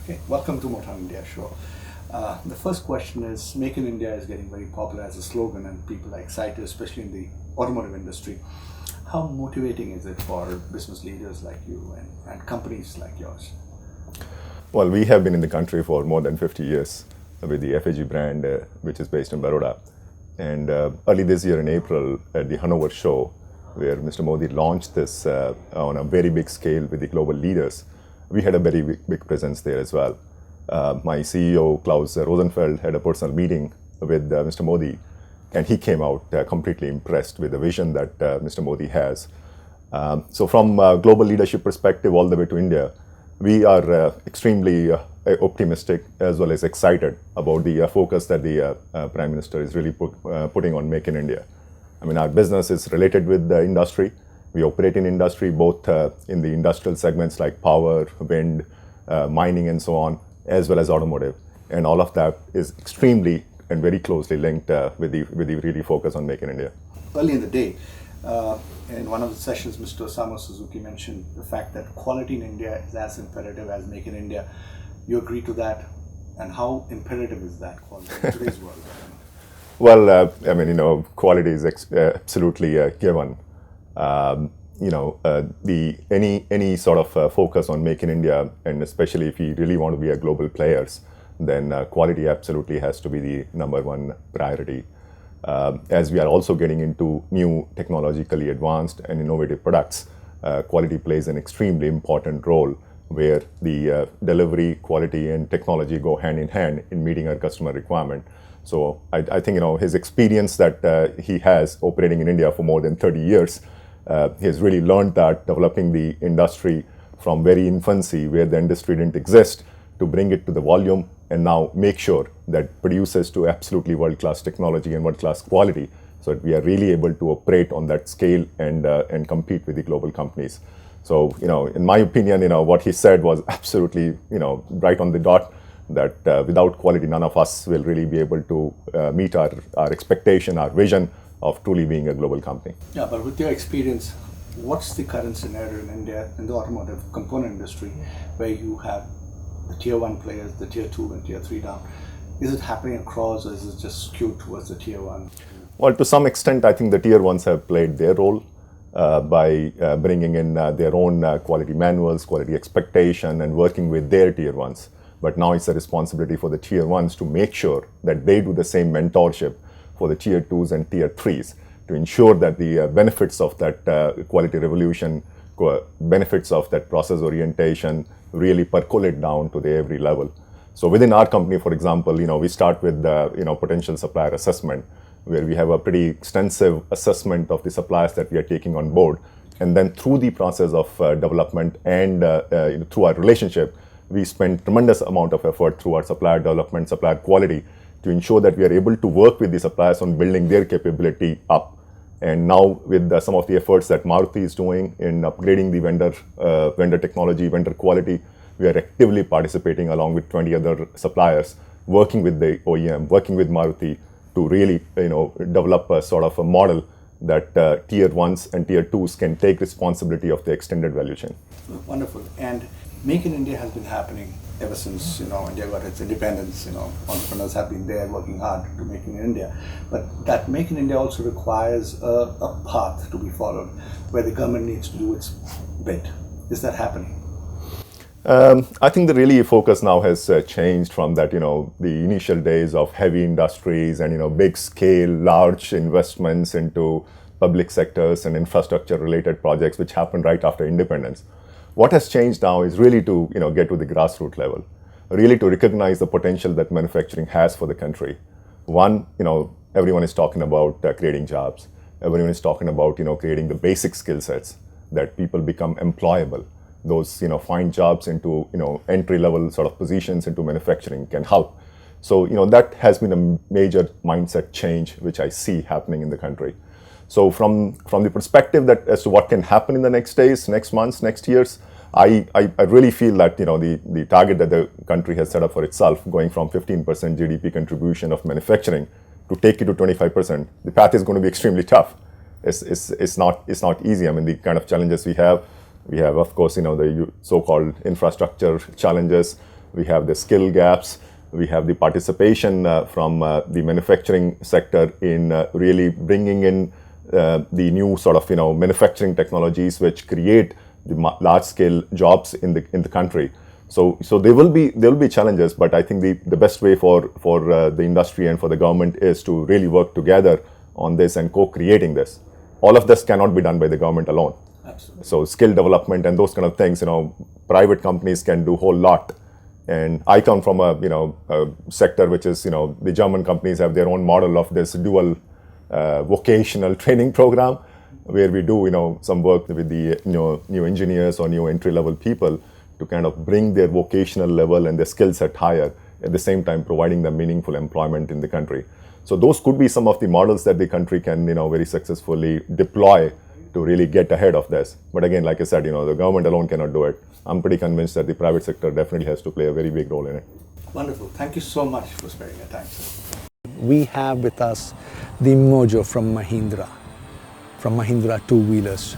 Okay, welcome to Motown India show. The first question is, Make in India is getting very popular as a slogan and people are excited, especially in the automotive industry. How motivating is it for business leaders like you and companies like yours? Well, we have been in the country for more than 50 years with the FAG brand, which is based in Baroda. And early this year in April at the Hanover show, where Mr. Modi launched this on a very big scale with the global leaders, we had a very big presence there as well. My CEO, Klaus Rosenfeld, had a personal meeting with Mr. Modi, and he came out completely impressed with the vision that Mr. Modi has. So from a global leadership perspective all the way to India, we are extremely optimistic as well as excited about the focus that the Prime Minister is really putting on Make in India. I mean, our business is related with the industry. We operate in industry, both in the industrial segments like power, wind, mining and so on, as well as automotive. And all of that is extremely and very closely linked with the really focus on Make in India. Early in the day, in one of the sessions, Mr. Osamu Suzuki mentioned the fact that quality in India is as imperative as Make in India. You agree to that? And how imperative is that quality in today's world? Well, I mean, quality is absolutely given. Any sort of focus on Make in India, and especially if we really want to be a global players, then quality absolutely has to be the number one priority. As we are also getting into new technologically advanced and innovative products, quality plays an extremely important role where the delivery, quality, and technology go hand in hand in meeting our customer requirement. So I think his experience that he has operating in India for more than 30 years, he has really learned that developing the industry from very infancy, where the industry didn't exist, to bring it to the volume and now make sure that produces to absolutely world-class technology and world-class quality, so that we are really able to operate on that scale and compete with the global companies. So, in my opinion, what he said was absolutely, right on the dot, that without quality, none of us will really be able to meet our expectation, our vision of truly being a global company. Yeah, but with your experience, what's the current scenario in India, in the automotive component industry, where you have the tier 1 players, the tier 2 and tier 3 down? Is it happening across, or is it just skewed towards the tier 1? Well, to some extent, I think the tier 1s have played their role by bringing in their own quality manuals, quality expectation, and working with their tier 1s. But now it's a responsibility for the tier 1s to make sure that they do the same mentorship for the tier 2s and tier 3s to ensure that the benefits of that quality revolution, benefits of that process orientation really percolate down to the every level. So within our company, for example, we start with potential supplier assessment, where we have a pretty extensive assessment of the suppliers that we are taking on board. And then through the process of development and through our relationship, we spend tremendous amount of effort through our supplier development, supplier quality, to ensure that we are able to work with the suppliers on building their capability up. And now with some of the efforts that Maruti is doing in upgrading the vendor technology, vendor quality, we are actively participating along with 20 other suppliers, working with the OEM, working with Maruti to really develop a sort of a model that tier 1s and tier 2s can take responsibility of the extended value chain. Wonderful. And Make in India has been happening ever since India got its independence. Entrepreneurs have been there working hard to make in India, but that Make in India also requires a path to be followed, where the government needs to do its bit. Is that happening? I think the really focus now has changed from that, the initial days of heavy industries and big scale, large investments into public sectors and infrastructure related projects, which happened right after independence. What has changed now is really to get to the grassroots level, really to recognize the potential that manufacturing has for the country. One, everyone is talking about creating jobs. Everyone is talking about creating the basic skill sets that people become employable. Those find jobs into entry level sort of positions into manufacturing can help. So that has been a major mindset change which I see happening in the country. So from the perspective that as to what can happen in the next days, next months, next years, I really feel that the target that the country has set up for itself, going from 15% GDP contribution of manufacturing to take it to 25%, the path is going to be extremely tough. It's not easy. I mean, the kind of challenges we have of course the so-called infrastructure challenges. we have the skill gaps, we have the participation from the manufacturing sector in really bringing in the new sort of manufacturing technologies which create the large scale jobs in the country. So there will be challenges, but I think the best way for the industry and for the government is to really work together on this and co-creating this. All of this cannot be done by the government alone. Absolutely. So skill development and those kind of things, private companies can do a whole lot. And I come from a sector which is, the German companies have their own model of this dual vocational training program, where we do, some work with the new engineers or new entry-level people to kind of bring their vocational level and their skill set higher, at the same time providing them meaningful employment in the country. So those could be some of the models that the country can, very successfully deploy to really get ahead of this. But again, like I said, the government alone cannot do it. I'm pretty convinced that the private sector definitely has to play a very big role in it. Wonderful. Thank you so much for sparing your time, sir. We have with us the Mojo from Mahindra two-wheelers.